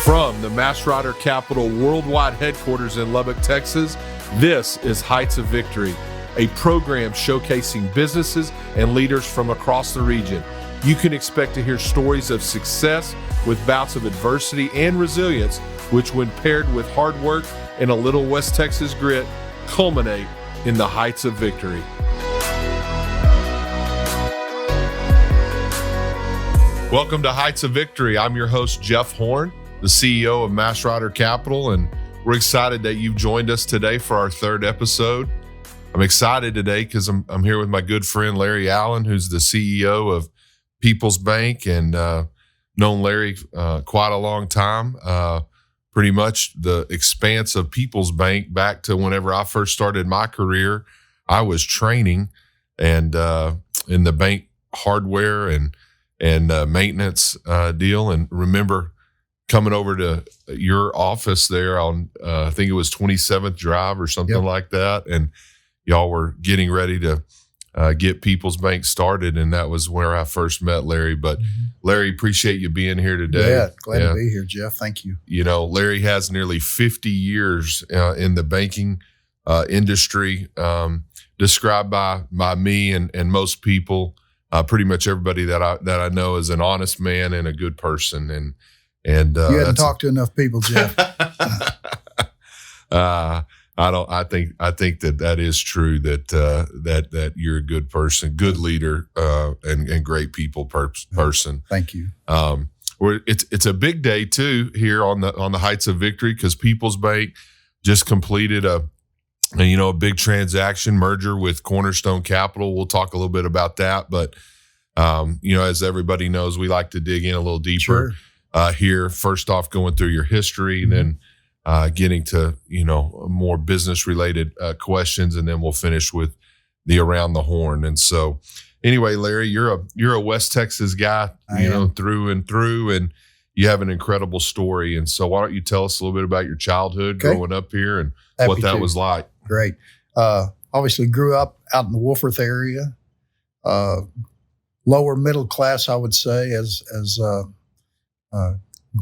From the Cornerstone Capital worldwide headquarters in Lubbock, Texas, this is Heights of Victory, a program showcasing businesses and leaders from across the region. You can expect to hear stories of success with bouts of adversity and resilience, which when paired with hard work and a little West Texas grit, culminate in the Heights of Victory. Welcome to Heights of Victory. I'm your host, Jeff Horn, the CEO of Cornerstone Capital, and we're excited that you've joined us today for our third episode. I'm excited today because I'm here with my good friend Larry Allen, who's the CEO of People's Bank, and known Larry quite a long time. Pretty much the expanse of People's Bank back to whenever I first started my career. I was training and in the bank hardware and maintenance deal, and remember coming over to your office there on I think it was 27th Drive or something like that, and y'all were getting ready to get People's Bank started, and that was where I first met Larry. But Larry, appreciate you being here today. Yeah, glad to be here, Jeff. Thank you. You know, Larry has nearly 50 years in the banking industry, described by me and most people, pretty much everybody that I know, as an honest man and a good person. And you hadn't talked to enough people, Jeff. I think that is true, that you're a good person, good leader, and great people person. Thank you. It's a big day too here on the Heights of Victory, because People's Bank just completed a big transaction merger with Cornerstone Capital. We'll talk a little bit about that, but as everybody knows, we like to dig in a little deeper. Sure. Here, first off, going through your history, and then getting to more business related questions, and then we'll finish with the around the horn. And so, anyway, Larry, you're a West Texas guy, through and through, and you have an incredible story. And so, why don't you tell us a little bit about your childhood growing up here and what that was like? Great. Obviously, grew up out in the Wolfforth area, lower middle class, I would say, as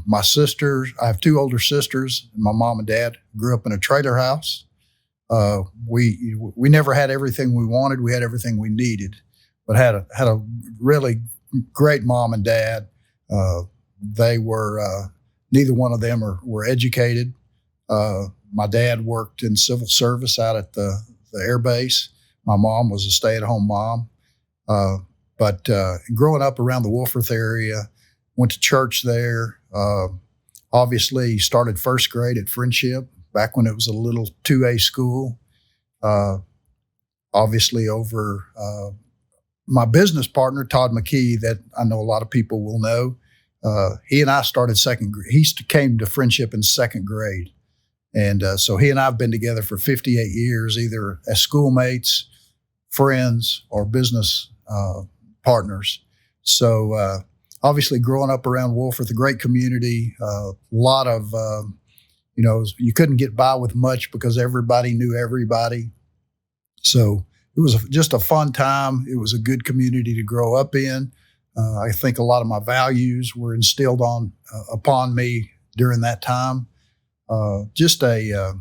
my sisters. I have two older sisters, and my mom and dad grew up in a trailer house. We never had everything we wanted. We had everything we needed, but had a really great mom and dad. They were neither one of them were educated. My dad worked in civil service out at the air base. My mom was a stay-at-home mom. But growing up around the Wolfforth area, went to church there. Obviously started first grade at Friendship back when it was a little 2A school. Obviously over my business partner, Todd McKee, that I know a lot of people will know. He and I started second grade. He came to Friendship in second grade. And so he and I have been together for 58 years, either as schoolmates, friends, or business partners. So obviously growing up around Wolfforth, a great community, a lot of, you couldn't get by with much because everybody knew everybody. So it was just a fun time. It was a good community to grow up in. I think a lot of my values were instilled upon me during that time. Just a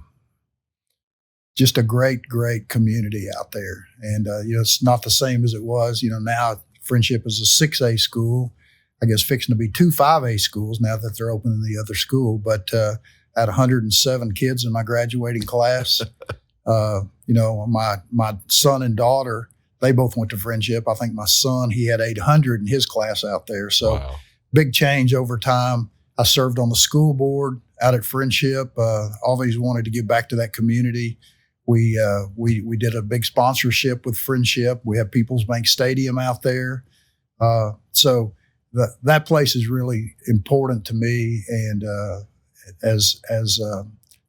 great community out there. And, it's not the same as it was. Now Friendship is a 6A school. I guess fixing to be 2 5A schools now that they're opening the other school. But I had 107 kids in my graduating class. My son and daughter, they both went to Friendship. I think my son, he had 800 in his class out there. So wow. Big change over time. I served on the school board out at Friendship. Always wanted to give back to that community. We did a big sponsorship with Friendship. We have People's Bank Stadium out there. So that place is really important to me. And as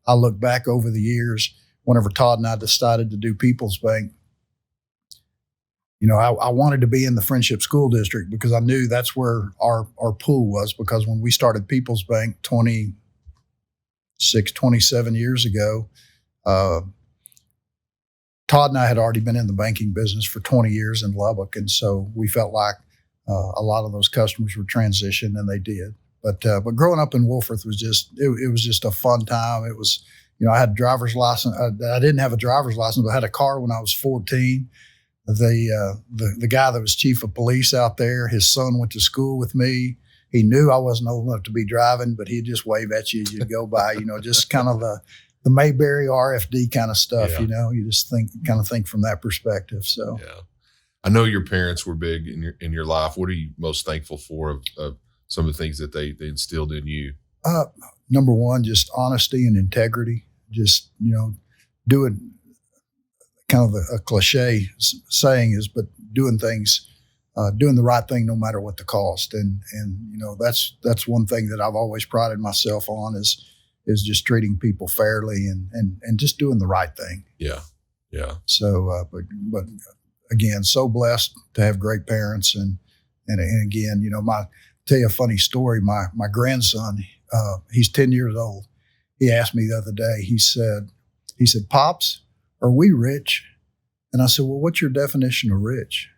I look back over the years, whenever Todd and I decided to do People's Bank, I wanted to be in the Friendship School District because I knew that's where our pool was. Because when we started People's Bank 27 years ago, Todd and I had already been in the banking business for 20 years in Lubbock. And so we felt like a lot of those customers would transition, and they did. But growing up in Wolford was it was just a fun time. It was, I had a driver's license. I didn't have a driver's license, but I had a car when I was 14. The guy that was chief of police out there, his son went to school with me. He knew I wasn't old enough to be driving, but he'd just wave at you as you go by, just kind of the Mayberry RFD kind of stuff, Yeah. You just think from that perspective. So, yeah. I know your parents were big in your life. What are you most thankful for of some of the things that they instilled in you? Number one, just honesty and integrity. Just, doing kind of a cliche saying is, but doing things, doing the right thing no matter what the cost. And that's one thing that I've always prided myself on is just treating people fairly and just doing the right thing. Yeah. Yeah. So, but again, so blessed to have great parents. And again, tell you a funny story. My grandson, he's 10 years old. He asked me the other day, he said, "Pops, are we rich?" And I said, "Well, what's your definition of rich?"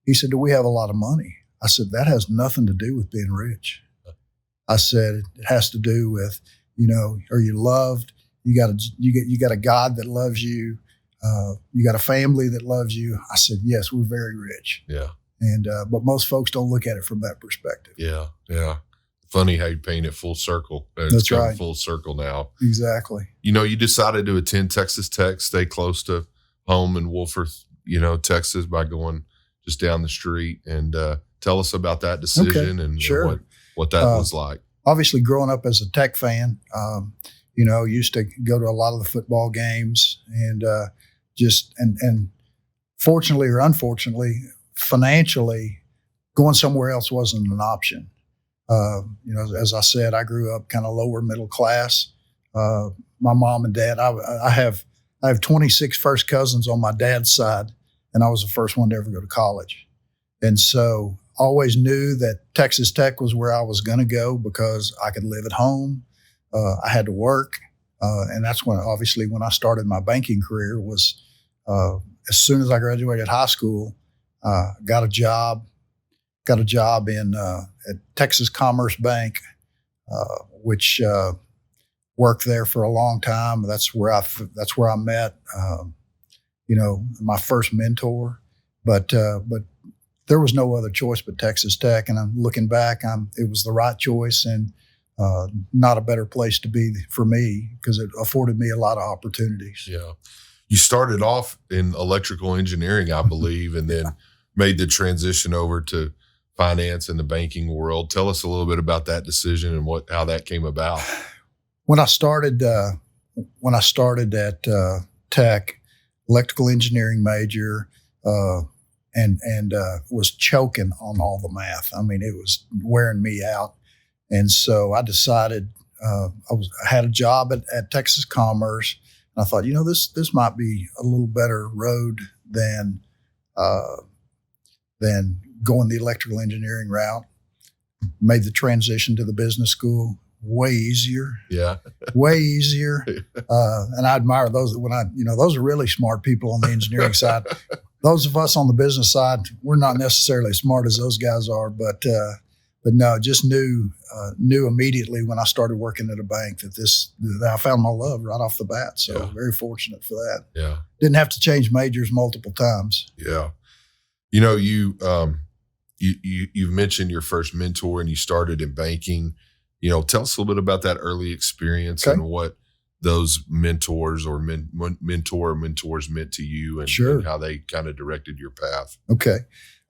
He said, "Do we have a lot of money?" I said, "That has nothing to do with being rich." I said, "It has to do with, are you loved? You got a God that loves you. You got a family that loves you." I said, "Yes, we're very rich." Yeah. And but most folks don't look at it from that perspective. Yeah. Yeah. Funny how you paint it full circle. That's right. Full circle now. Exactly. You decided to attend Texas Tech, stay close to home in Wolford, Texas, by going just down the street. And tell us about that decision and sure. what that was like. Obviously, growing up as a Tech fan, used to go to a lot of the football games and and fortunately or unfortunately, financially, going somewhere else wasn't an option. As I said, I grew up kind of lower middle class. My mom and dad, I have 26 first cousins on my dad's side, and I was the first one to ever go to college. And so I always knew that Texas Tech was where I was going to go because I could live at home. I had to work. And that's when I started my banking career was as soon as I graduated high school, got a job in at Texas Commerce Bank, which worked there for a long time. That's where I met my first mentor. But there was no other choice but Texas Tech. And I'm looking back, it was the right choice and not a better place to be for me because it afforded me a lot of opportunities. Yeah. You started off in electrical engineering, I believe, and then made the transition over to finance and the banking world. Tell us a little bit about that decision and how that came about. When I started at Tech, electrical engineering major, and was choking on all the math. I mean, it was wearing me out, and so I decided I had a job at Texas Commerce, and I thought, this might be a little better road than going the electrical engineering route. Made the transition to the business school way easier. Yeah. Way easier. And I admire those those are really smart people on the engineering side. Those of us on the business side, we're not necessarily as smart as those guys are, but no, just knew immediately when I started working at a bank that I found my love right off the bat. So very fortunate for that. Yeah. Didn't have to change majors multiple times. Yeah. You've mentioned your first mentor and you started in banking. Tell us a little bit about that early experience and what those mentors or mentors meant to you and how they kind of directed your path. Okay.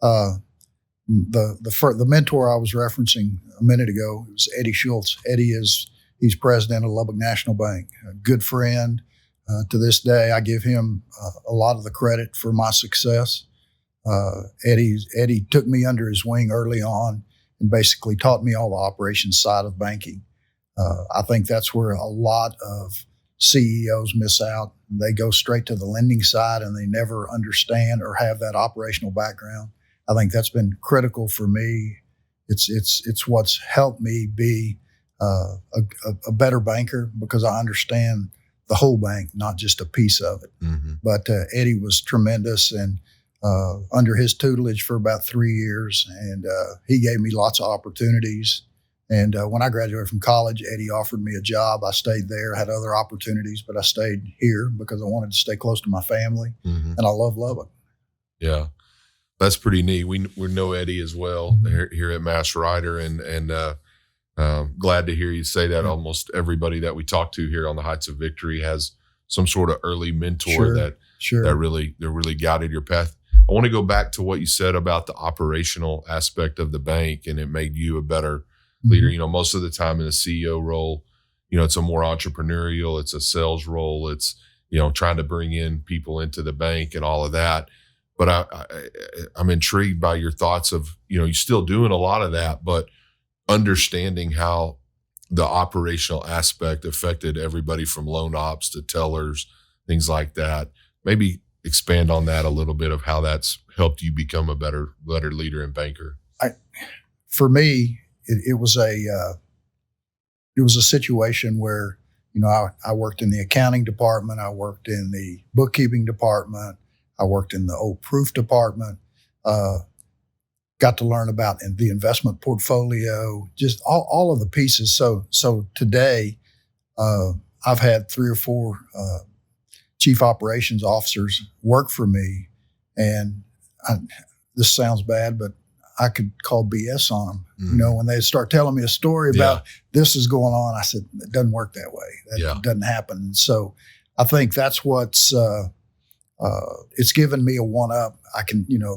The mentor I was referencing a minute ago was Eddie Schultz. He's president of Lubbock National Bank, a good friend. To this day, I give him a lot of the credit for my success. Eddie took me under his wing early on and basically taught me all the operations side of banking. I think that's where a lot of CEOs miss out. They go straight to the lending side and they never understand or have that operational background. I think that's been critical for me. It's what's helped me be a better banker because I understand the whole bank, not just a piece of it. Mm-hmm. But Eddie was tremendous and under his tutelage for about 3 years, and he gave me lots of opportunities. And when I graduated from college, Eddie offered me a job. I stayed there, had other opportunities, but I stayed here because I wanted to stay close to my family, and I love Lubbock. Yeah, that's pretty neat. We know Eddie as well here at Mass Rider, and glad to hear you say that. Almost everybody that we talk to here on the Heights of Victory has some sort of early mentor that really guided your path. I want to go back to what you said about the operational aspect of the bank, and it made you a better leader. You know, most of the time in a CEO role, you know, it's a more entrepreneurial, it's a sales role, it's, you know, trying to bring in people into the bank and all of that. But I'm intrigued by your thoughts of, you know, you're still doing a lot of that, but understanding how the operational aspect affected everybody from loan ops to tellers, things like that. Maybe expand on that a little bit of how that's helped you become a better leader and banker. For me, it was a situation where, you know, I worked in the accounting department, I worked in the bookkeeping department, I worked in the old proof department, got to learn about the investment portfolio, just all of the pieces. So today, I've had 3 or 4 chief operations officers work for me, and this sounds bad, but I could call BS on them. You know, when they start telling me a story about this is going on, I said, it doesn't work that way. That doesn't happen. And so I think that's what's, it's given me a one-up. I can, you know,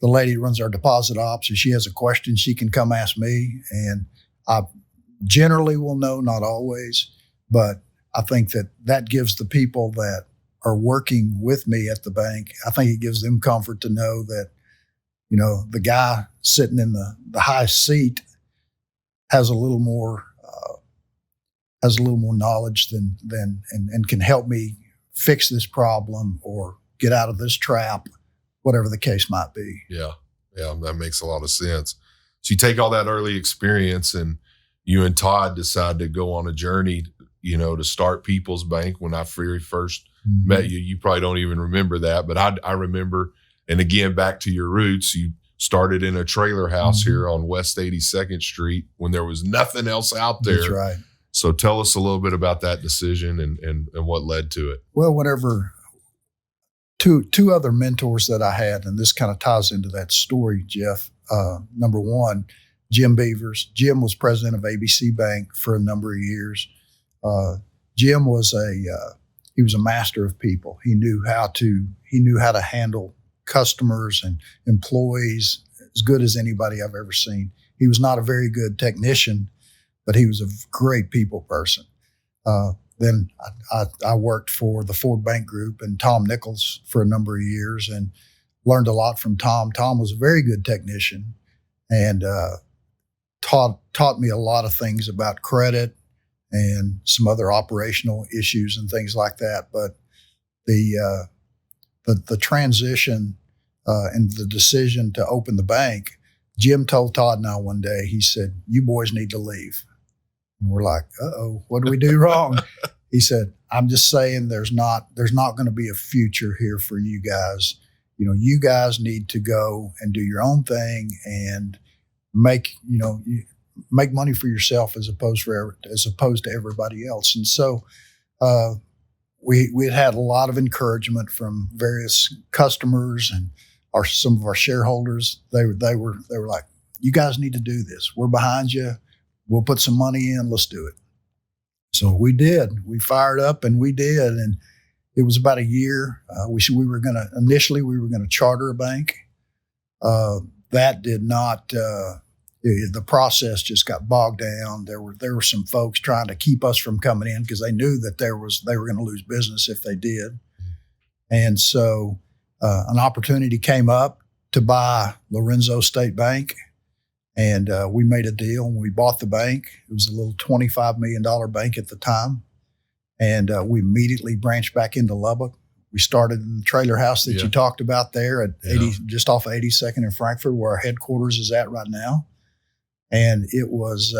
the lady who runs our deposit ops, if she has a question, she can come ask me. And I generally will know, not always, but I think that gives the people that are working with me at the bank, I think it gives them comfort to know that, you know, the guy sitting in the high seat has a little more knowledge than and can help me fix this problem or get out of this trap, whatever the case might be. Yeah, that makes a lot of sense. So you take all that early experience, and you and Todd decide to go on a journey, you know, to start People's Bank. When I very first met you, you probably don't even remember that, but I remember. And again, back to your roots, you started in a trailer house here on West 82nd Street when there was nothing else out there. That's right. So tell us a little bit about that decision and what led to it. Well, whenever two other mentors that I had, and this kind of ties into that story, Jeff. Number one, Jim Beavers. Jim was president of ABC Bank for a number of years. Jim was he was a master of people. He knew how to handle customers and employees as good as anybody I've ever seen. He was not a very good technician, but he was a great people person. Then I worked for the Ford Bank Group and Tom Nichols for a number of years and learned a lot from Tom. Tom was a very good technician and taught me a lot of things about credit and some other operational issues and things like that. But the transition and the decision to open the bank, Jim told Todd and I one day, he said, "You boys need to leave." And we're like, "Uh-oh, what did we do wrong?" He said, "I'm just saying there's not going to be a future here for you guys. You know, you guys need to go and do your own thing and make money for yourself as opposed to everybody else." And so we had a lot of encouragement from various customers and some of our shareholders. They were like, "You guys need to do this. We're behind you. We'll put some money in. Let's do it." So we did. We fired up and we did. And it was about a year. We were going to charter a bank. That did not. The process just got bogged down. There were some folks trying to keep us from coming in because they knew that they were going to lose business if they did. And so an opportunity came up to buy Lorenzo State Bank, and we made a deal and we bought the bank. It was a little $25 million bank at the time, and we immediately branched back into Lubbock. We started in the trailer house that you talked about there at just off of 82nd in Frankfort, where our headquarters is at right now. And it was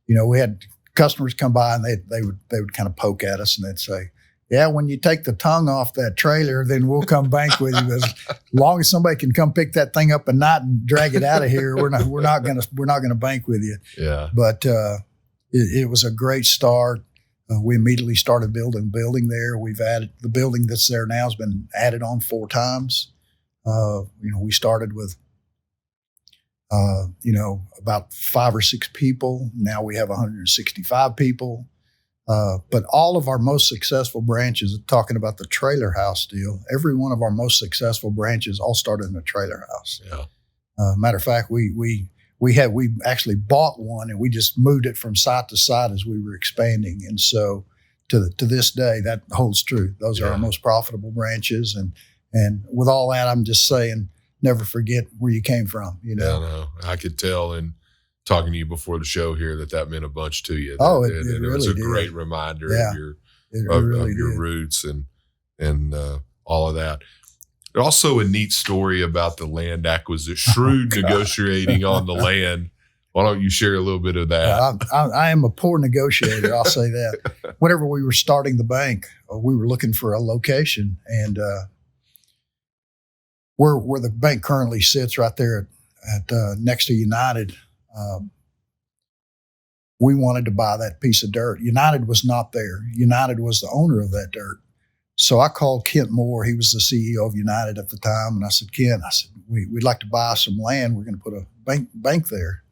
we had customers come by and they would kind of poke at us and they'd say, yeah, when you take the tongue off that trailer, then we'll come bank with you. As long as somebody can come pick that thing up at night and drag it out of here, we're not gonna bank with you. Yeah. But it was a great start. We immediately started building a building there. We've added the building that's there now has been added on 4 times. We started with about 5 or 6 people. Now we have 165 people. But all of our most successful branches, talking about the trailer house deal, every one of our most successful branches all started in a trailer house. Yeah. Matter of fact, we actually bought one and we just moved it from site to site as we were expanding. And so to this day, that holds true. Those are our most profitable branches. And with all that, I'm just saying, never forget where you came from. Yeah, no, I could tell in talking to you before the show here that meant a bunch to you. It really was a did. great reminder Yeah, of really your roots and all of that. Also a neat story about the land acquisition, shrewd negotiating on the land. Why don't you share a little bit of that? I am a poor negotiator, I'll say that. Whenever we were starting the bank, we were looking for a location, and where the bank currently sits right there at next to United, we wanted to buy that piece of dirt. United was not there. United was the owner of that dirt. So I called Kent Moore. He was the CEO of United at the time. And I said, Kent, we'd like to buy some land. We're going to put a bank there.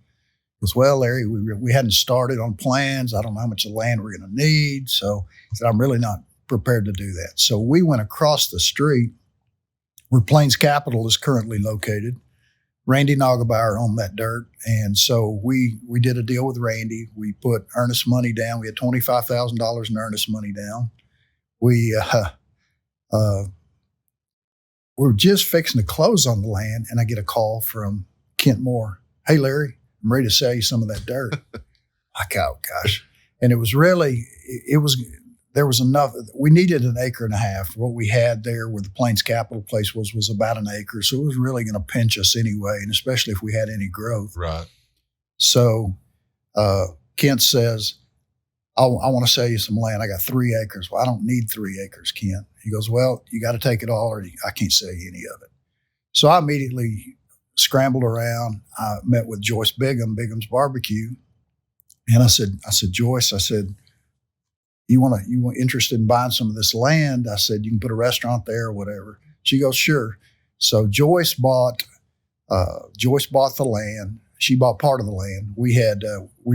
He goes, well, Larry, we hadn't started on plans. I don't know how much of land we're going to need. So he said, I'm really not prepared to do that. So we went across the street where Plains Capital is currently located. Randy Nagelbauer owned that dirt. And so we did a deal with Randy. We put earnest money down. We had $25,000 in earnest money down. We were just fixing to close on the land, and I get a call from Kent Moore. Hey, Larry, I'm ready to sell you some of that dirt. Like, oh, gosh. And it was really, there was enough. We needed 1.5 acres. What we had there where the Plains Capital place was about 1 acre. So it was really going to pinch us anyway, and especially if we had any growth. Right. So Kent says, I want to sell you some land. I got 3 acres. Well, I don't need 3 acres, Kent. He goes, well, you got to take it all or I can't sell you any of it. So I immediately scrambled around. I met with Joyce Bigham's Barbecue. And I said, Joyce, you interested in buying some of this land? I said, you can put a restaurant there or whatever. She goes, sure. So Joyce bought the land. She bought part of the land. We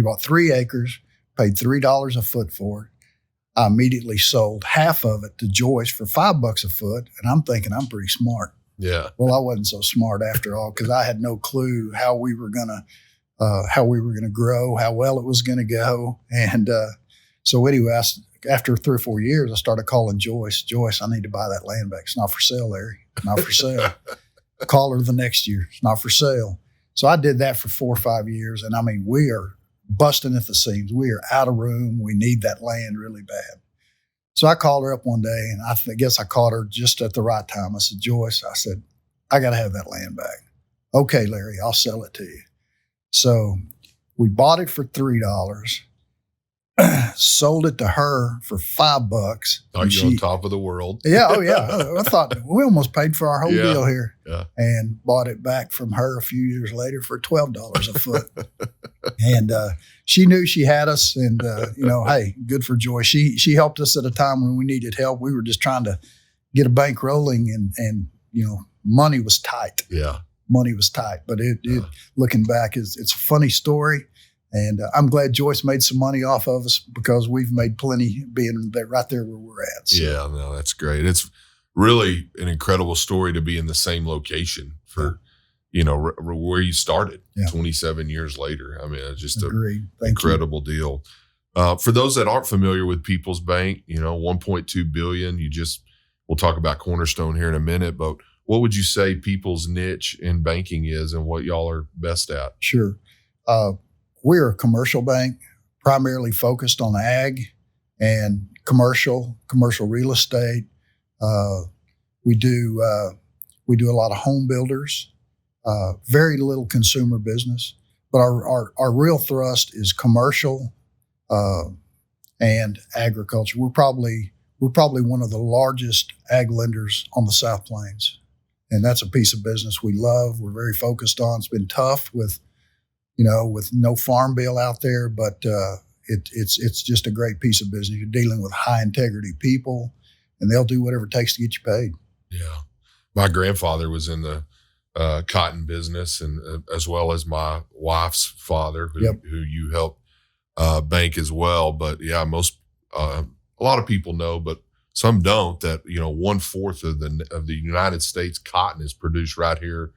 bought 3 acres. Paid $3 a foot for it. I immediately sold half of it to Joyce for $5 a foot, and I'm thinking I'm pretty smart. Yeah. Well, I wasn't so smart after all because I had no clue how we were gonna grow, how well it was gonna go, and so anyway, after 3 or 4 years, I started calling Joyce. Joyce, I need to buy that land back. It's not for sale, Larry. Not for sale. Call her the next year. It's not for sale. So I did that for 4 or 5 years, and I mean, we are busting at the seams. We are out of room. We need that land really bad. So I called her up one day, and I guess I caught her just at the right time. I said, Joyce, I got to have that land back. Okay, Larry, I'll sell it to you. So we bought it for $3, sold it to her for $5. Oh, you're on top of the world. Yeah. Oh, yeah. I thought we almost paid for our whole deal here. Yeah. And bought it back from her a few years later for $12 a foot. And she knew she had us. And, hey, good for Joy. She helped us at a time when we needed help. We were just trying to get a bank rolling and money was tight. Yeah. Money was tight. But looking back, it's a funny story. And I'm glad Joyce made some money off of us because we've made plenty being right there where we're at. So. Yeah, no, that's great. It's really an incredible story to be in the same location for, where you started 27 years later. I mean, it's just an incredible deal. For those that aren't familiar with People's Bank, $1.2 billion, we'll talk about Cornerstone here in a minute, but what would you say people's niche in banking is and what y'all are best at? Sure. We're a commercial bank, primarily focused on ag and commercial real estate. We do a lot of home builders, very little consumer business, but our real thrust is commercial and agriculture. We're we're probably one of the largest ag lenders on the South Plains. And that's a piece of business we love. We're very focused on. It's been tough with no farm bill out there, but it's just a great piece of business. You're dealing with high integrity people, and they'll do whatever it takes to get you paid. Yeah. My grandfather was in the cotton business, and as well as my wife's father, who you helped bank as well. But yeah, a lot of people know, but some don't, that 1/4 of the United States cotton is produced right here,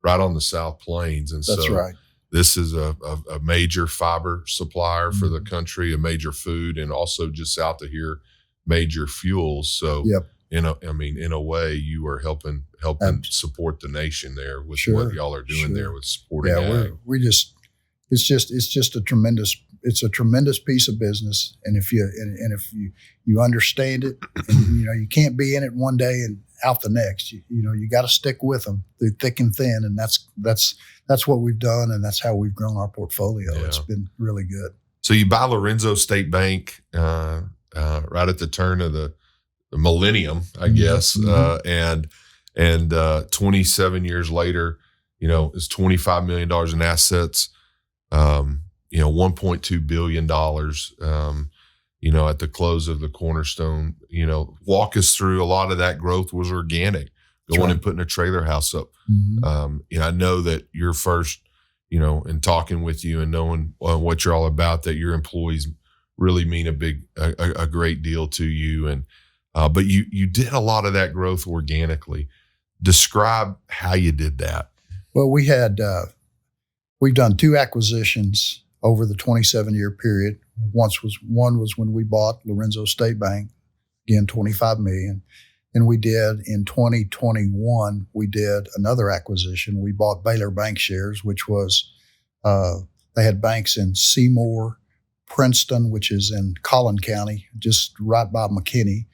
right on the South Plains, and that's right. This is a major fiber supplier for the country, a major food, and also just south of here, major fuels. So, in a way, you are helping support the nation there with what y'all are doing there with supporting ag. It's just a tremendous piece of business, and if you understand it, and, you can't be in it one day and out the next. You got to stick with them through thick and thin, and that's what we've done, and that's how we've grown our portfolio. Yeah. It's been really good. So you buy Lorenzo State Bank right at the turn of the millennium, I guess, and 27 years later, it's $25 million in assets. $1.2 billion, at the close of the Cornerstone. Walk us through. A lot of that growth was organic, going and putting a trailer house up. I know that your first, in talking with you and knowing what you're all about, that your employees really mean a great deal to you. And, but you did a lot of that growth organically. Describe how you did that. Well, we've done 2 acquisitions over the 27-year period. One was when we bought Lorenzo State Bank, again, $25 million. And we did in 2021, we did another acquisition. We bought Baylor Bank Shares, which was, they had banks in Seymour, Princeton, which is in Collin County, just right by McKinney,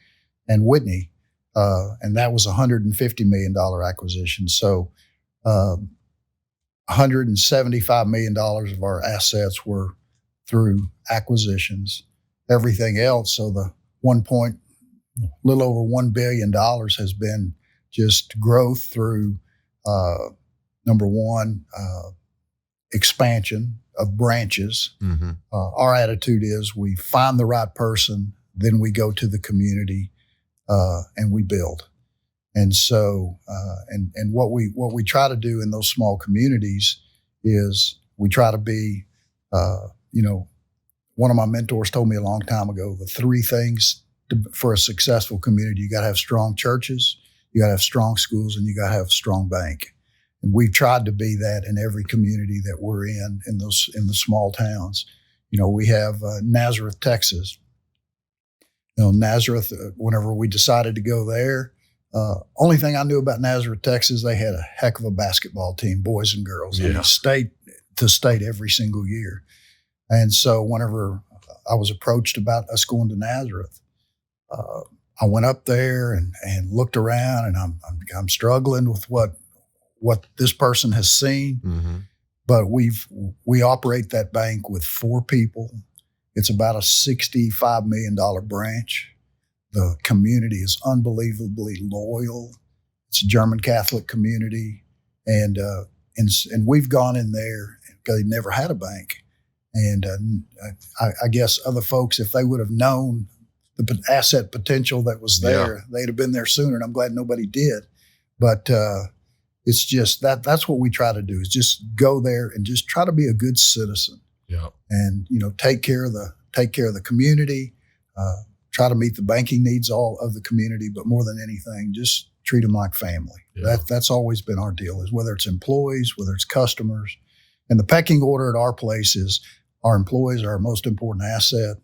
and Whitney. And that was a $150 million acquisition. So, $175 million of our assets were through acquisitions. Everything else, so the little over $1 billion has been just growth through, number one, expansion of branches. Our attitude is we find the right person, then we go to the community and we build. And so, and what we try to do in those small communities is we try to be, one of my mentors told me a long time ago, the 3 things for a successful community: you got to have strong churches, you got to have strong schools, and you got to have a strong bank. And we've tried to be that in every community that we're in the small towns. We have Nazareth, Texas. Nazareth, whenever we decided to go there, only thing I knew about Nazareth, Texas, they had a heck of a basketball team, boys and girls. Yeah. State to state every single year. And so whenever I was approached about us going to Nazareth, I went up there and looked around, and I'm struggling with what this person has seen. But we operate that bank with 4 people. It's about a $65 million branch. The community is unbelievably loyal. It's a German Catholic community, and we've gone in there because they never had a bank. And I guess other folks, if they would have known the asset potential that was there, they'd have been there sooner. And I'm glad nobody did. But it's just that's what we try to do, is just go there and just try to be a good citizen. Yeah. And take care of the community. Try to meet the banking needs all of the community, but more than anything, just treat them like family. Yeah. That's always been our deal, is whether it's employees, whether it's customers. And the pecking order at our place is our employees are our most important asset,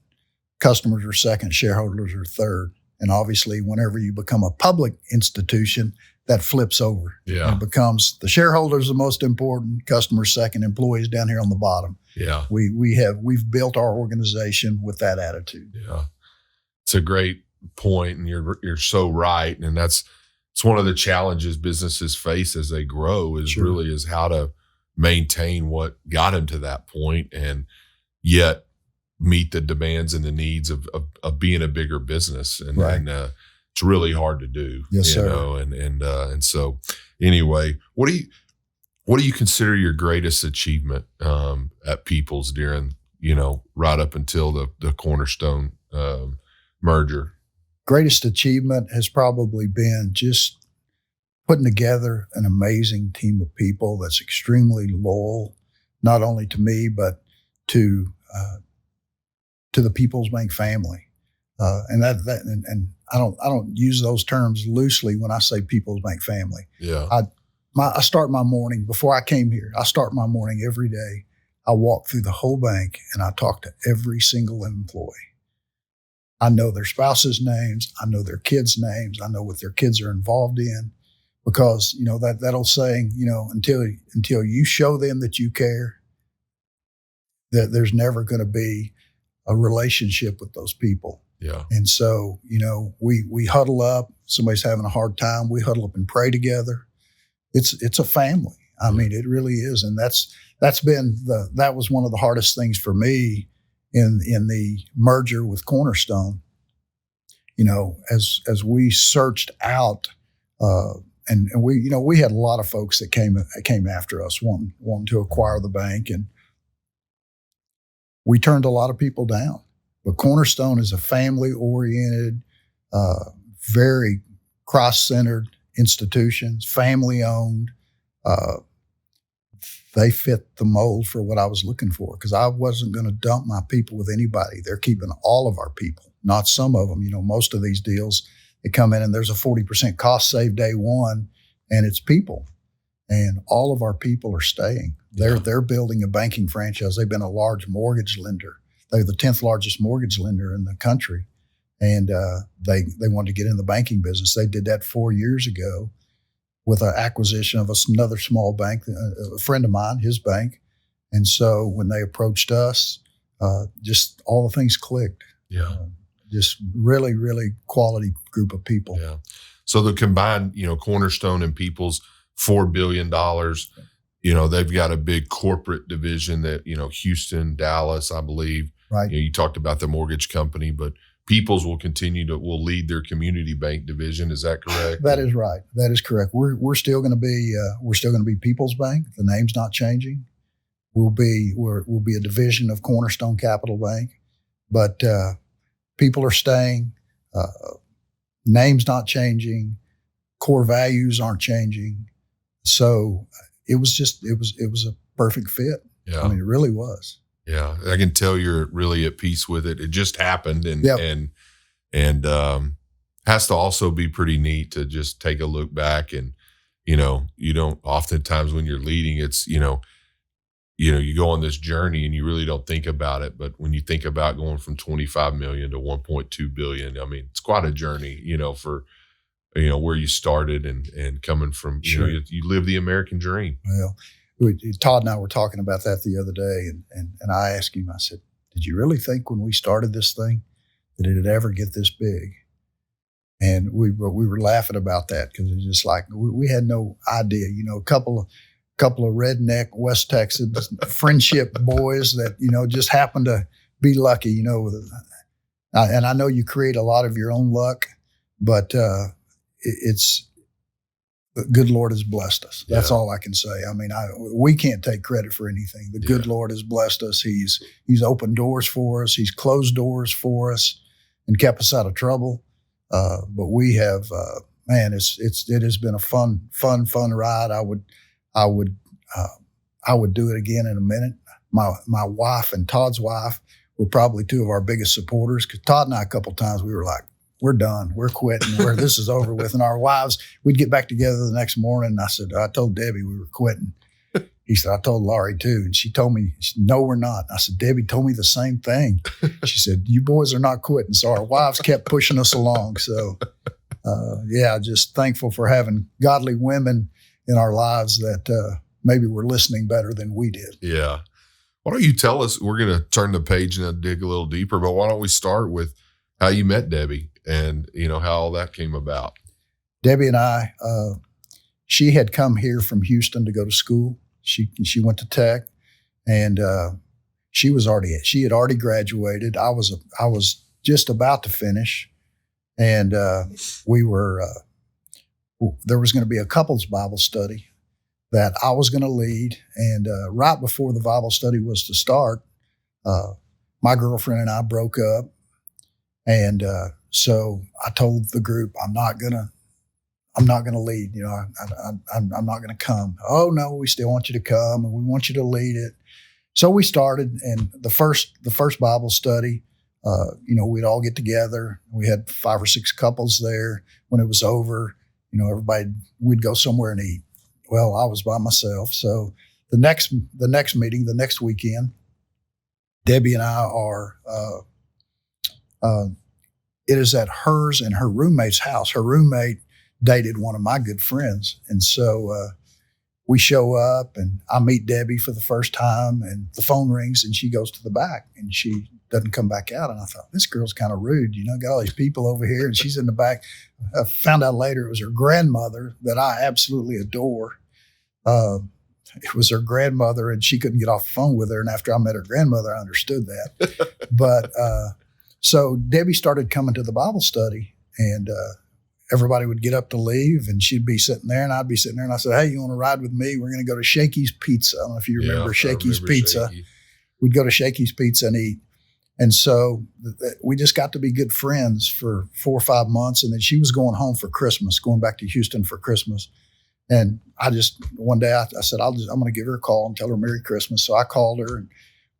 customers are second, shareholders are third. And obviously, whenever you become a public institution, that flips over. Yeah. It becomes the shareholders the most important, customers second, employees down here on the bottom. Yeah. We've built our organization with that attitude. Yeah. It's a great point, and you're so right. And it's one of the challenges businesses face as they grow is really how to maintain what got them to that point, and yet meet the demands and the needs of being a bigger business. And, Right. and it's really hard to do. Yes, you sir. know, and so anyway, what do you consider your greatest achievement at Peoples during, right up until the Cornerstone merger? Greatest achievement has probably been just putting together an amazing team of people that's extremely loyal, not only to me, but to the Peoples Bank family. And I don't use those terms loosely when I say Peoples Bank family. Yeah. I start my morning, before I came here, I start my morning every day. I walk through the whole bank and I talk to every single employee. I know their spouses' names. I know their kids' names. I know what their kids are involved in, because, that old saying, until you show them that you care, that there's never going to be a relationship with those people. Yeah. And so, we huddle up. Somebody's having a hard time. We huddle up and pray together. It's a family. I mean, it really is. And that was one of the hardest things for me in the merger with Cornerstone. As we searched out, and we had a lot of folks that came after us wanting to acquire the bank, and we turned a lot of people down. But Cornerstone is a family-oriented, very Christ-centered institution, family-owned. They fit the mold for what I was looking for, because I wasn't going to dump my people with anybody. They're keeping all of our people, not some of them. Most of these deals, they come in and there's a 40% cost save day one, and it's people. And all of our people are staying. They're building a banking franchise. They've been a large mortgage lender. They're the 10th largest mortgage lender in the country. And they wanted to get in the banking business. They did that 4 years ago with an acquisition of another small bank, a friend of mine, his bank. And so when they approached us, just all the things clicked. Yeah. Just really, really quality group of people. Yeah. So the combined, Cornerstone and Peoples, $4 billion, they've got a big corporate division that, Houston, Dallas, I believe. Right. You talked about the mortgage company, but Peoples will lead their community bank division. Is that correct? That is right. That is correct. We're still going to be Peoples Bank. The name's not changing. We'll be a division of Cornerstone Capital Bank, but people are staying. Name's not changing. Core values aren't changing. So it was a perfect fit. Yeah. I mean, it really was. Yeah, I can tell you're really at peace with it. It just happened, and has to also be pretty neat to just take a look back, and you don't oftentimes when you're leading, it's you go on this journey and you really don't think about it, but when you think about going from 25 million to 1.2 billion, I mean, it's quite a journey, for where you started and coming from. Sure. You live the American dream. Well, Todd and I were talking about that the other day, and I asked him, I said, did you really think when we started this thing that it'd ever get this big? And we were laughing about that, because it's just like, we had no idea, a couple of redneck West Texas friendship boys that, just happened to be lucky, and I know you create a lot of your own luck, but it's, the good Lord has blessed us. That's all I can say. I mean, we can't take credit for anything. The good Lord has blessed us. He's opened doors for us. He's closed doors for us and kept us out of trouble. But we have, it has been a fun ride. I would do it again in a minute. My wife and Todd's wife were probably two of our biggest supporters, because Todd and I, a couple of times, we were like, we're done. We're quitting. This is over with. And our wives, we'd get back together the next morning. And I told Debbie we were quitting. He said, I told Laurie too. And she told me, no, we're not. I said, Debbie told me the same thing. She said, you boys are not quitting. So our wives kept pushing us along. So, just thankful for having godly women in our lives that maybe were listening better than we did. Yeah. Why don't you tell us, we're going to turn the page and dig a little deeper, but why don't we start with how you met Debbie and, how all that came about? Debbie and I, she had come here from Houston to go to school. She went to Tech, and she had already graduated. I was just about to finish, and we were there was going to be a couples Bible study that I was going to lead. And right before the Bible study was to start, my girlfriend and I broke up. And so I told the group, I'm not gonna lead. You know, I'm not gonna come. Oh no, we still want you to come, and we want you to lead it. So we started, and the first Bible study, you know, we'd all get together. We had 5 or 6 couples there. When it was over, you know, we'd go somewhere and eat. Well, I was by myself. So the next meeting, the next weekend, Debbie and I are. It is at hers and her roommate's house. Her roommate dated one of my good friends. And so we show up, and I meet Debbie for the first time, and the phone rings, and she goes to the back, and she doesn't come back out. And I thought, this girl's kind of rude, you know, got all these people over here, and she's in the back. I found out later it was her grandmother that I absolutely adore. It was her grandmother, and she couldn't get off the phone with her. And after I met her grandmother, I understood that. But so Debbie started coming to the Bible study, and everybody would get up to leave, and she'd be sitting there, and I'd be sitting there, and I said, hey, you want to ride with me? We're going to go to Shakey's Pizza. I don't know if you remember Shakey's Pizza. Shaky. We'd go to Shakey's Pizza and eat. And so we just got to be good friends for 4 or 5 months. And then she was going home for Christmas, going back to Houston for Christmas. And one day I said, I'm going to give her a call and tell her Merry Christmas. So I called her, and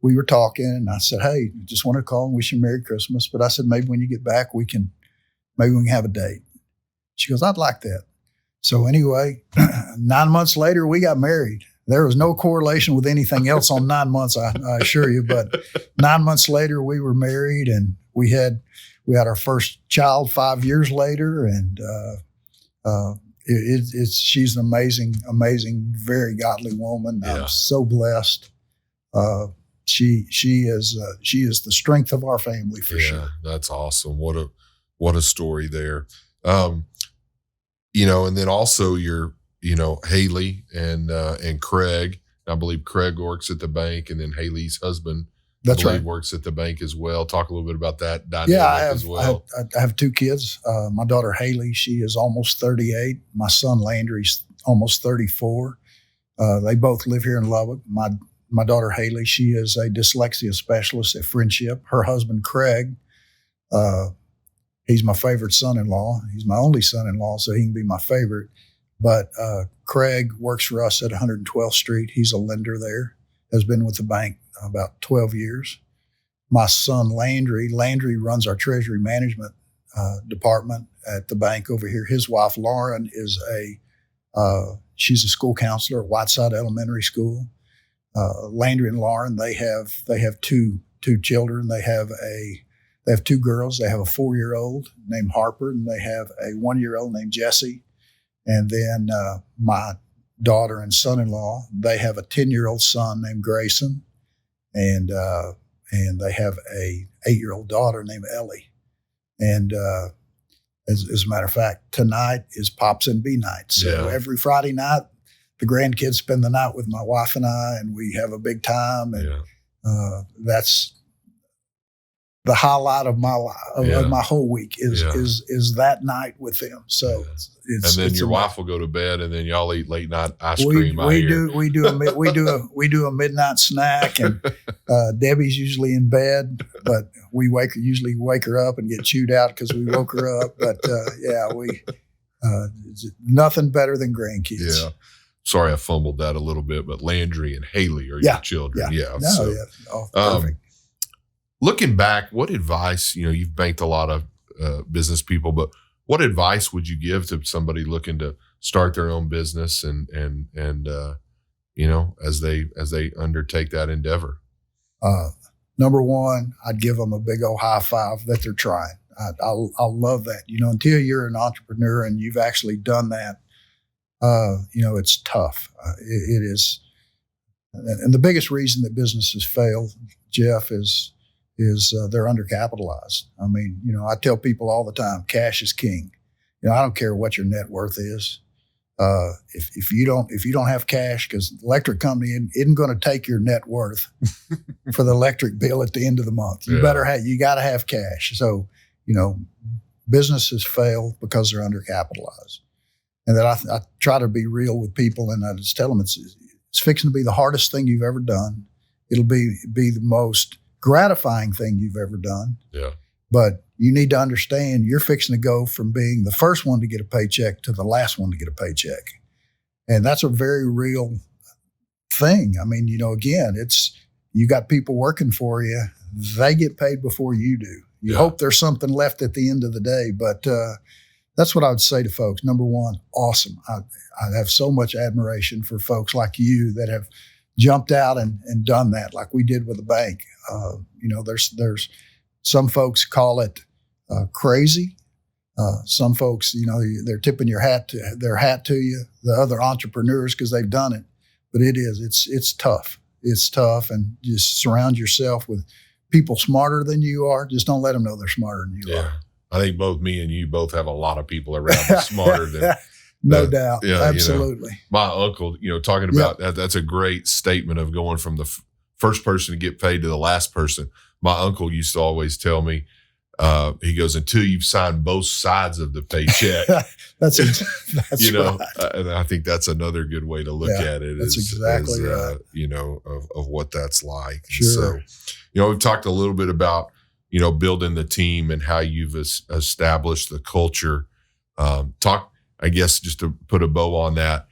we were talking, and I said, hey, just wanted to call and wish you Merry Christmas. But I said, maybe when you get back, we can have a date. She goes, I'd like that. So anyway, 9 months later, we got married. There was no correlation with anything else on 9 months, I assure you. But 9 months later, we were married, and we had our first child 5 years later. And she's an amazing, very godly woman. Yeah. I'm so blessed. She is the strength of our family for sure. That's awesome. What a story there. You know, and then also Haley and Craig. I believe Craig works at the bank, and then Haley's husband, that's right, works at the bank as well. Talk a little bit about that dynamic as well. I have 2 kids. My daughter Haley, she is almost 38. My son Landry's almost 34. They both live here in Lubbock. My daughter Haley, she is a dyslexia specialist at Friendship. Her husband Craig, he's my favorite son-in-law. He's my only son-in-law, so he can be my favorite. But Craig works for us at 112th Street. He's a lender there, has been with the bank about 12 years. My son Landry runs our treasury management department at the bank over here. His wife Lauren is she's a school counselor at Whiteside Elementary School. Landry and Lauren, they have 2 children. They have 2 girls. They have a 4-year-old named Harper, and they have a 1-year-old named Jessie. And then my daughter and son-in-law, they have a 10-year-old son named Grayson, and they have a 8-year-old daughter named Ellie. And as a matter of fact, tonight is Pops and B night. So every Friday night, the grandkids spend the night with my wife and I, and we have a big time. And that's the highlight of my of my whole week is that night with them. So it's and then your wife will go to bed, and then y'all eat late night ice cream. We do a midnight snack, and Debbie's usually in bed, but we usually wake her up and get chewed out because we woke her up. But nothing better than grandkids. Yeah. Sorry, I fumbled that a little bit, but Landry and Haley are your children. Perfect. Looking back, what advice, you've banked a lot of business people, but what advice would you give to somebody looking to start their own business and as they undertake that endeavor? Number one, I'd give them a big old high five that they're trying. I love that. Until you're an entrepreneur and you've actually done that, it's tough. It is. And the biggest reason that businesses fail, Jeff, is they're undercapitalized. I mean, I tell people all the time, cash is king. I don't care what your net worth is. If you don't have cash, because the electric company isn't going to take your net worth for the electric bill at the end of the month. You got to have cash. So, businesses fail because they're undercapitalized. And then I try to be real with people, and I just tell them it's fixing to be the hardest thing you've ever done. It'll be the most gratifying thing you've ever done. Yeah. But you need to understand you're fixing to go from being the first one to get a paycheck to the last one to get a paycheck. And that's a very real thing. I mean, again, you got people working for you. They get paid before you do. You hope there's something left at the end of the day. But that's what I would say to folks. Number one, awesome. I have so much admiration for folks like you that have jumped out and done that like we did with the bank. There's some folks call it crazy. Some folks, they're tipping their hat to you, the other entrepreneurs, because they've done it. But it's tough. It's tough, and just surround yourself with people smarter than you are. Just don't let them know they're smarter than you are. I think both me and you both have a lot of people around that's smarter than. No doubt. Yeah, absolutely. My uncle, talking about that, that's a great statement of going from the first person to get paid to the last person. My uncle used to always tell me, he goes, until you've signed both sides of the paycheck. that's right. And I think that's another good way to look at it. That's exactly right. Of what that's like. Sure. So, we've talked a little bit about, building the team and how you've established the culture. I guess just to put a bow on that,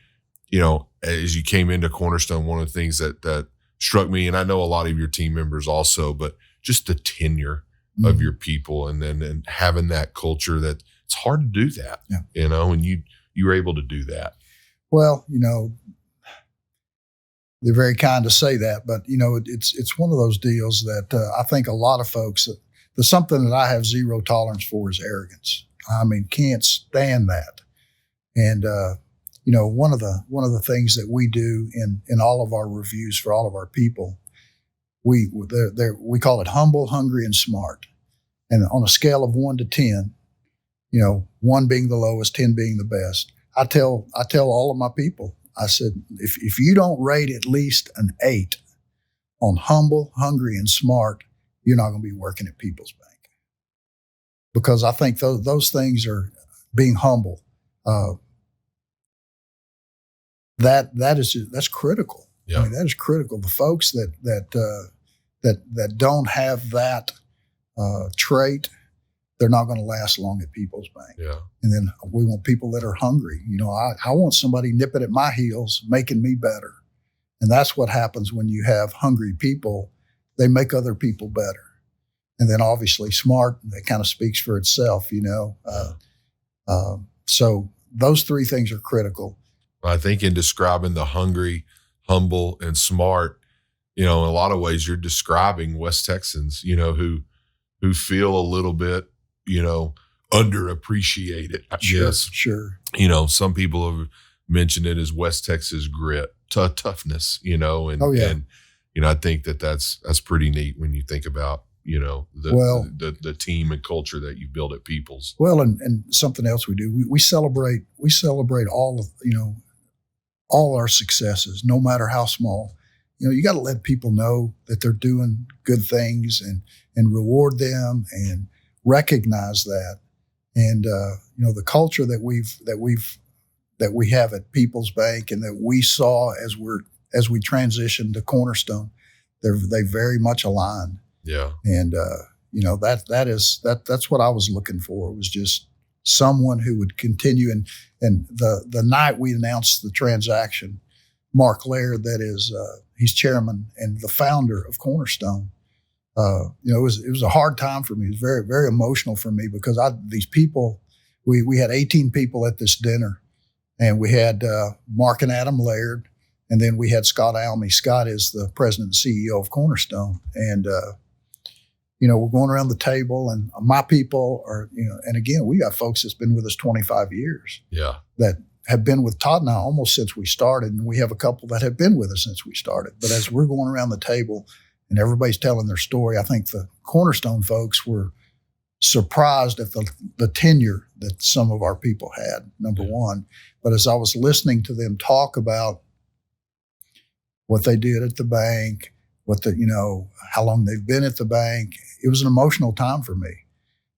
as you came into Cornerstone, one of the things that struck me, and I know a lot of your team members also, but just the tenure of your people, and then having that culture, that it's hard to do that, and you were able to do that. Well, they're very kind to say that, but it's one of those deals that I think a lot of folks, there's something that I have zero tolerance for is arrogance. I mean, can't stand that. And one of the things that we do in all of our reviews for all of our people, we call it humble, hungry, and smart. And on a scale of 1 to 10, 1 being the lowest, 10 being the best, I tell all of my people, I said, if you don't rate at least an 8 on humble, hungry, and smart, you're not going to be working at People's Bank. Because I think those things are being humble. That's critical. Yeah. I mean, that is critical. The folks that don't have that trait, they're not going to last long at People's Bank. Yeah. And then we want people that are hungry. I want somebody nipping at my heels, making me better. And that's what happens when you have hungry people. They make other people better. And then obviously smart, that kind of speaks for itself, So those 3 things are critical. I think in describing the hungry, humble, and smart, in a lot of ways you're describing West Texans, who feel a little bit, underappreciated. Sure. Some people have mentioned it as West Texas grit, toughness, and I think that's pretty neat when you think about, the team and culture that you build at People's. Well, and something else we do, we celebrate all of, all our successes, no matter how small. You got to let people know that they're doing good things and reward them and recognize that. And the culture that we have at People's Bank and that we saw as we transitioned to Cornerstone, they very much align. Yeah. And that's what I was looking for, was just someone who would continue. And the night we announced the transaction, Mark Laird, that is, he's chairman and the founder of Cornerstone. It was a hard time for me. It was very, very emotional for me, because these people, we had 18 people at this dinner, and we had Mark and Adam Laird, and then we had Scott Almy. Scott is the president and CEO of Cornerstone. And, we're going around the table, and my people are, and again, we got folks that's been with us 25 years. Yeah. That have been with Todd and I almost since we started, and we have a couple that have been with us since we started. But as we're going around the table and everybody's telling their story, I think the Cornerstone folks were surprised at the tenure that some of our people had, number one. But as I was listening to them talk about what they did at the bank, how long they've been at the bank, it was an emotional time for me.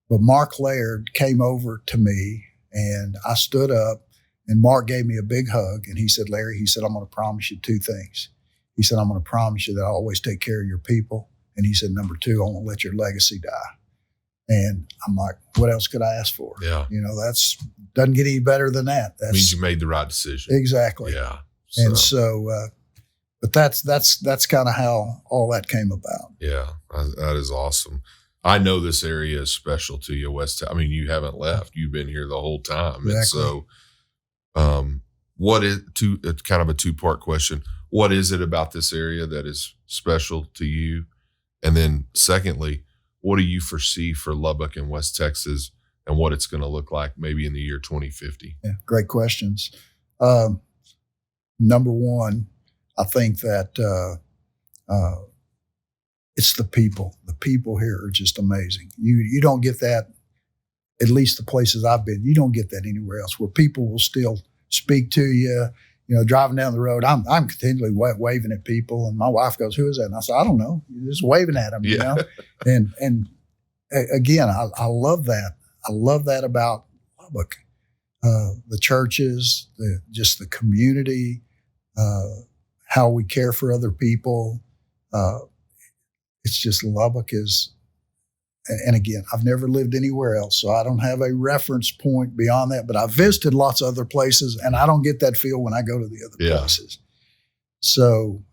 But Mark Laird came over to me, and I stood up, and Mark gave me a big hug, and he said, Larry, he said, I'm going to promise you two things. He said, I'm going to promise you that I'll always take care of your people. And he said, number two, I won't let your legacy die. And I'm like, what else could I ask for? Yeah. That's doesn't get any better than that. That means you made the right decision. Exactly. Yeah. And so, but that's kind of how all that came about. Yeah. That is awesome. I know this area is special to you, West. I mean, you haven't left. You've been here the whole time. Exactly. And so, it's kind of a two-part question. What is it about this area that is special to you? And then secondly, what do you foresee for Lubbock and West Texas and what it's going to look like maybe in the year 2050? Yeah, great questions. Number one, I think that it's the people. The people here are just amazing. You don't get that, at least the places I've been, you don't get that anywhere else, where people will still speak to you. Driving down the road, I'm continually waving at people, and my wife goes, "Who is that?" And I said, "I don't know." You're just waving at them, And again, I love that. I love that about Lubbock, the churches, just the community, how we care for other people. It's just Lubbock is. And again, I've never lived anywhere else, so I don't have a reference point beyond that. But I've visited lots of other places, and I don't get that feel when I go to the other places. So,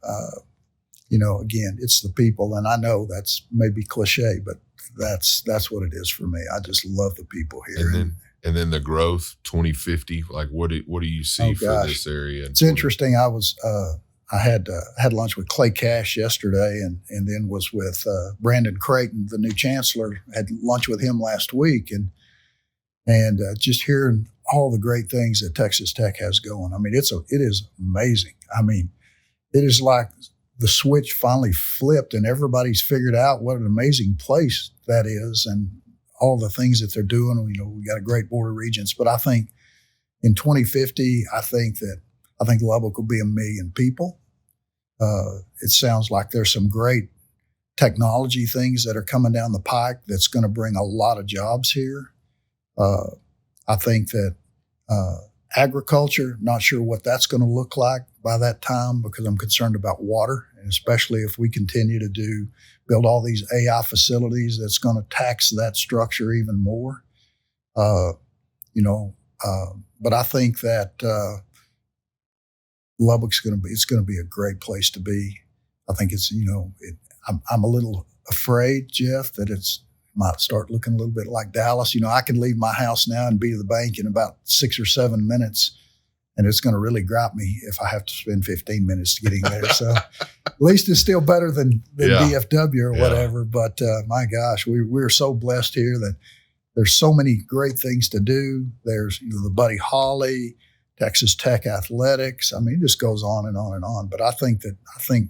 again, it's the people, and I know that's maybe cliche, but that's what it is for me. I just love the people here. And then the growth 2050. Like, what do you see for this area? It's interesting. I had lunch with Clay Cash yesterday, and then was with Brandon Creighton, the new chancellor. Had lunch with him last week, and just hearing all the great things that Texas Tech has going. I mean, it is amazing. I mean, it is like the switch finally flipped, and everybody's figured out what an amazing place that is, and all the things that they're doing. We got a great board of regents, but I think in 2050, I think Lubbock will be 1 million people. It sounds like there's some great technology things that are coming down the pike that's going to bring a lot of jobs here. I think that agriculture, not sure what that's going to look like by that time, because I'm concerned about water, and especially if we continue to build all these AI facilities, that's going to tax that structure even more. But I think that Lubbock's going to be a great place to be. I think it's, I'm a little afraid, Jeff, that it's might start looking a little bit like Dallas. I can leave my house now and be to the bank in about 6 or 7 minutes, and it's going to really gripe me if I have to spend 15 minutes getting there. So at least it's still better than DFW or whatever. But my gosh, we're so blessed here that there's so many great things to do. There's the Buddy Holly, Texas Tech Athletics. I mean, it just goes on and on and on. But I think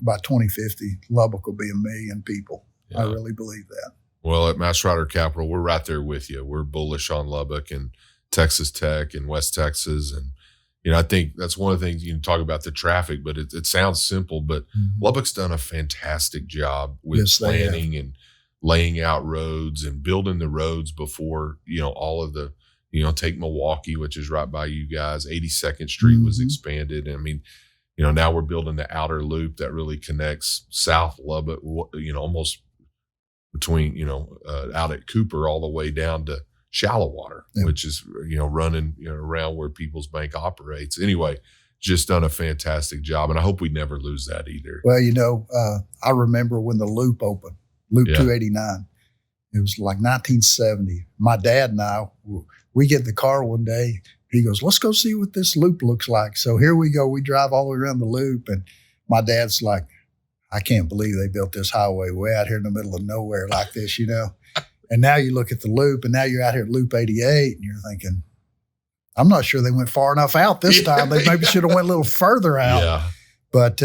by 2050, Lubbock will be 1 million people. Yeah. I really believe that. Well, at Mass Rider Capital, we're right there with you. We're bullish on Lubbock and Texas Tech and West Texas. And, I think that's one of the things you can talk about the traffic, but it sounds simple, but Lubbock's done a fantastic job with planning and laying out roads and building the roads before, all of the, take Milwaukee, which is right by you guys. 82nd Street was expanded. And I mean, now we're building the outer loop that really connects South Lubbock, almost between, out at Cooper all the way down to Shallow Water, which is, running, around where People's Bank operates. Anyway, just done a fantastic job. And I hope we never lose that either. Well, I remember when the loop opened, Loop 289. It was like 1970. My dad and I, we get in the car one day. He goes, let's go see what this loop looks like. So here we go. We drive all the way around the loop. And my dad's like, I can't believe they built this highway way out here in the middle of nowhere like this, And now you look at the loop, and now you're out here at Loop 88, and you're thinking, I'm not sure they went far enough out this time. They maybe should have went a little further out. Yeah. But,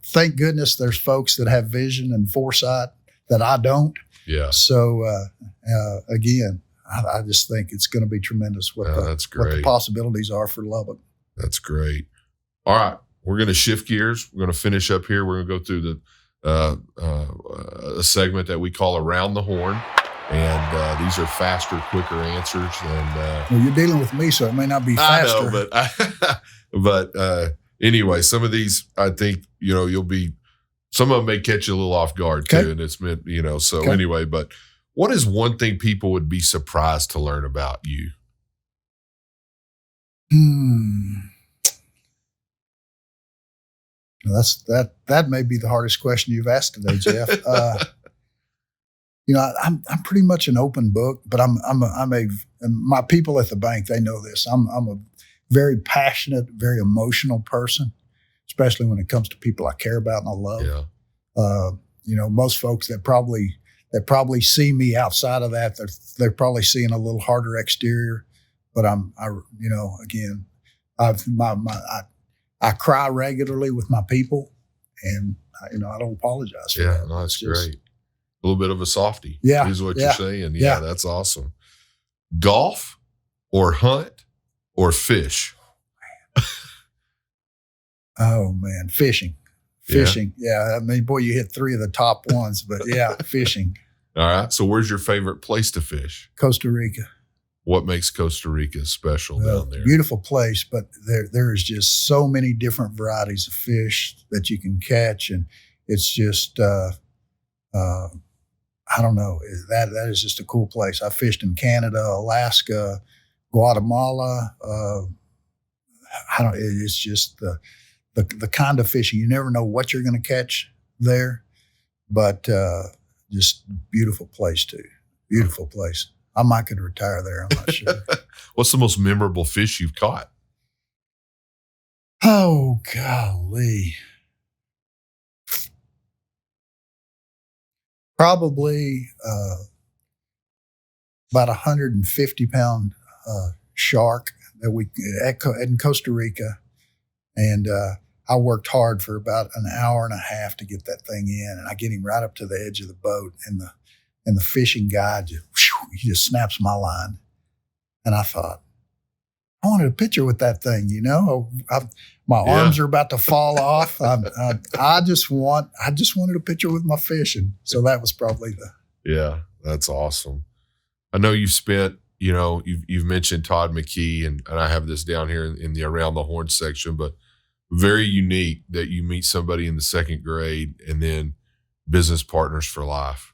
thank goodness there's folks that have vision and foresight that I don't. Yeah. So, again, I just think it's going to be tremendous that's what the great. possibilities are for Lubbock. That's great. All right. We're going to shift gears. We're going to finish up here. We're going to go through a segment that we call Around the Horn. And these are faster, quicker answers. And well, you're dealing with me, so it may not be faster. I know, but anyway, some of these, I think, some of them may catch you a little off guard too. And it's meant, so anyway, but what is one thing people would be surprised to learn about you? That may be the hardest question you've asked today, Jeff. I'm pretty much an open book, but my people at the bank, they know this. I'm a very passionate, very emotional person, especially when it comes to people I care about and I love. Yeah. Most folks that probably see me outside of that, they're probably seeing a little harder exterior, but I cry regularly with my people, and I don't apologize for that. No, that's great. A little bit of a softie. Yeah. Is what you're saying. Yeah, that's awesome. Golf or hunt or fish? Oh man, fishing. Yeah. I mean, boy, you hit three of the top ones, but yeah, fishing. All right. So where's your favorite place to fish? Costa Rica. What makes Costa Rica special down there? Beautiful place, but there is just so many different varieties of fish that you can catch, and it's just I don't know. That is just a cool place. I fished in Canada, Alaska, Guatemala. It's just the kind of fishing. You never know what you're going to catch there, but just beautiful place too. Beautiful place. I might could retire there. I'm not sure. What's the most memorable fish you've caught? Oh, golly. Probably about 150-pound shark that in Costa Rica. And I worked hard for about an hour and a half to get that thing in. And I get him right up to the edge of the boat, and the fishing guy he just snaps my line. And I thought, I wanted a picture with that thing, my arms are about to fall off. I just wanted a picture with my fish. And so that was probably Yeah, that's awesome. I know you've spent, you've mentioned Todd McKee, and I have this down here in the Around the Horn section, but very unique that you meet somebody in the second grade and then business partners for life.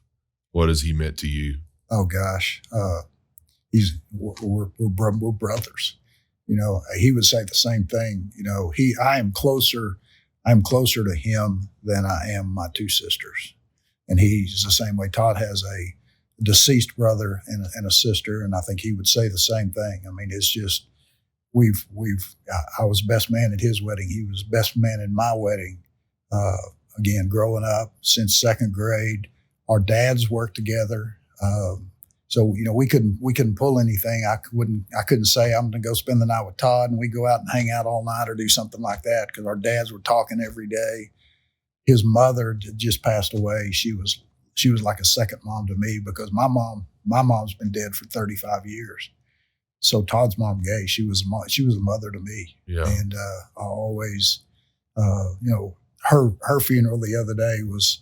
What has he meant to you? Oh gosh, we're brothers. He would say the same thing. I'm closer to him than I am my two sisters, and he's the same way. Todd has a deceased brother and a sister, and I think he would say the same thing. I mean, it's just I was best man at his wedding. He was best man in my wedding. Again, growing up since second grade. Our dads worked together, so we couldn't pull anything. I couldn't say I'm going to go spend the night with Todd and we go out and hang out all night or do something like that, because our dads were talking every day. His mother just passed away. She was like a second mom to me, because my mom's been dead for 35 years. So Todd's mom, Gay, she was a mother to me. Yeah. And I always, her funeral the other day was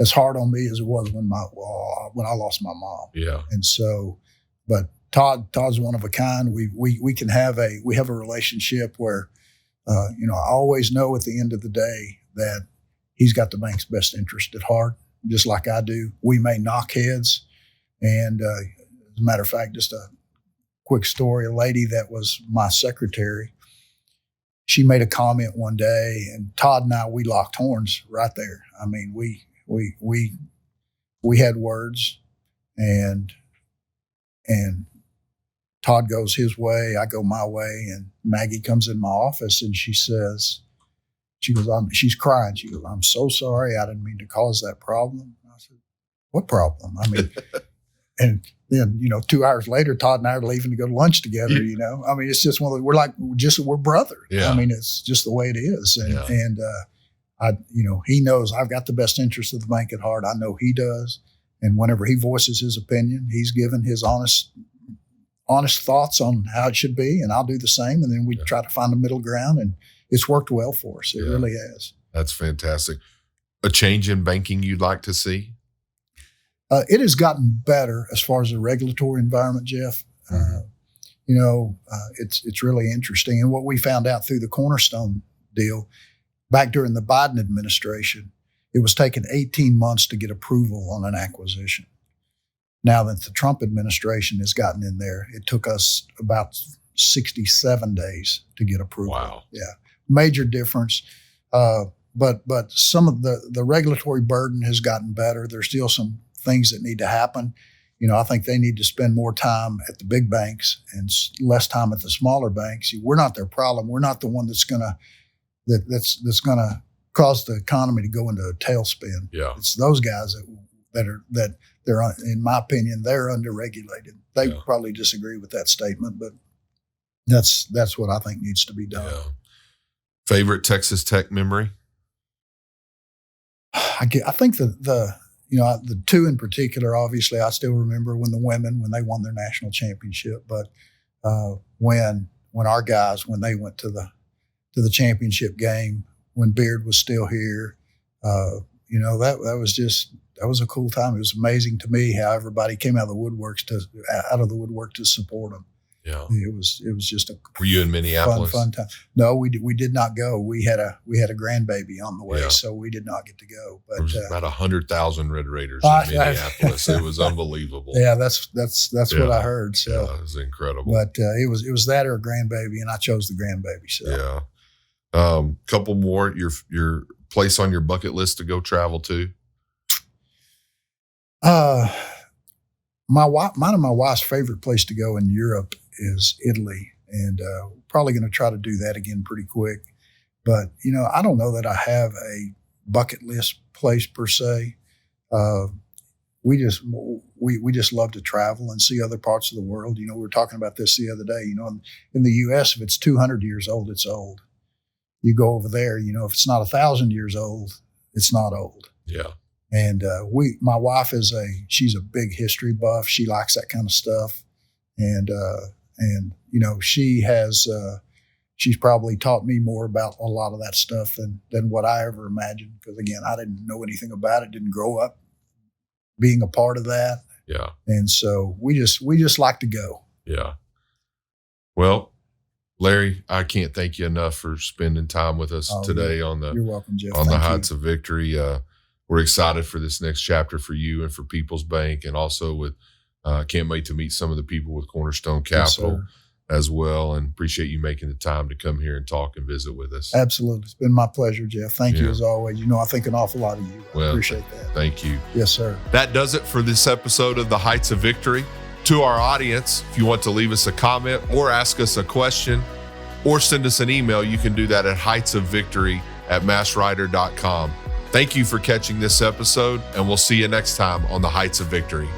as hard on me as it was when I lost my mom. Yeah. And so, but Todd's one of a kind. We have a relationship where, I always know at the end of the day that he's got the bank's best interest at heart, just like I do. We may knock heads. And as a matter of fact, just a quick story, a lady that was my secretary, she made a comment one day, and Todd and I, we locked horns right there. I mean, we had words, and Todd goes his way, I go my way, and Maggie comes in my office and she's crying. She goes, "I'm so sorry. I didn't mean to cause that problem." I said, "What problem?" I mean, and then, 2 hours later, Todd and I are leaving to go to lunch together, I mean, it's just one of the, we're brothers. Yeah. I mean, it's just the way it is. And, he knows I've got the best interest of the bank at heart. I know he does. And whenever he voices his opinion, he's given his honest honest thoughts on how it should be, and I'll do the same. And then we try to find a middle ground, and it's worked well for us. It really has. That's fantastic. A change in banking you'd like to see? It has gotten better as far as the regulatory environment, Jeff. It's really interesting. And what we found out through the Cornerstone deal, back during the Biden administration, it was taking 18 months to get approval on an acquisition. Now that the Trump administration has gotten in there, it took us about 67 days to get approval. Wow. Yeah. Major difference. But some of the regulatory burden has gotten better. There's still some things that need to happen. I think they need to spend more time at the big banks and less time at the smaller banks. We're not their problem. We're not the one that's gonna cause the economy to go into a tailspin. Yeah. It's those guys that they're, in my opinion, they're underregulated. They probably disagree with that statement, but that's what I think needs to be done. Yeah. Favorite Texas Tech memory? I think the two in particular, obviously, I still remember when they won their national championship. But when our guys, when they went to the championship game, when Beard was still here, that was a cool time. It was amazing to me how everybody came out of the woodwork to support them. Yeah, it was just Were you in Minneapolis? Fun time. No, we did not go. We had a grandbaby on the way, so we did not get to go. But there was about 100,000 Red Raiders in Minneapolis. It was unbelievable. Yeah, that's what I heard. So it was incredible. But it was that or a grandbaby, and I chose the grandbaby. So couple more. Your place on your bucket list to go travel to? Mine and my wife's favorite place to go in Europe is Italy, and probably going to try to do that again pretty quick. But I don't know that I have a bucket list place per se. We just love to travel and see other parts of the world. We were talking about this the other day. In the U.S., if it's 200 years old, it's old. You go over there, if it's not 1,000 years old, it's not old. Yeah. And my wife she's a big history buff. She likes that kind of stuff. And she's probably taught me more about a lot of that stuff than what I ever imagined. Because again, I didn't know anything about it, didn't grow up being a part of that. Yeah. And so we just like to go. Yeah. Well, Larry, I can't thank you enough for spending time with us today You're welcome, Jeff. on the Heights of Victory. We're excited for this next chapter for you and for People's Bank, and also with can't wait to meet some of the people with Cornerstone Capital as well, and appreciate you making the time to come here and talk and visit with us. Absolutely. It's been my pleasure, Jeff. Thank you as always. I think an awful lot of you. I appreciate that. Thank you. Yes, sir. That does it for this episode of the Heights of Victory. To our audience, if you want to leave us a comment or ask us a question or send us an email, you can do that at heightsofvictory@massrider.com. Thank you for catching this episode, and we'll see you next time on the Heights of Victory.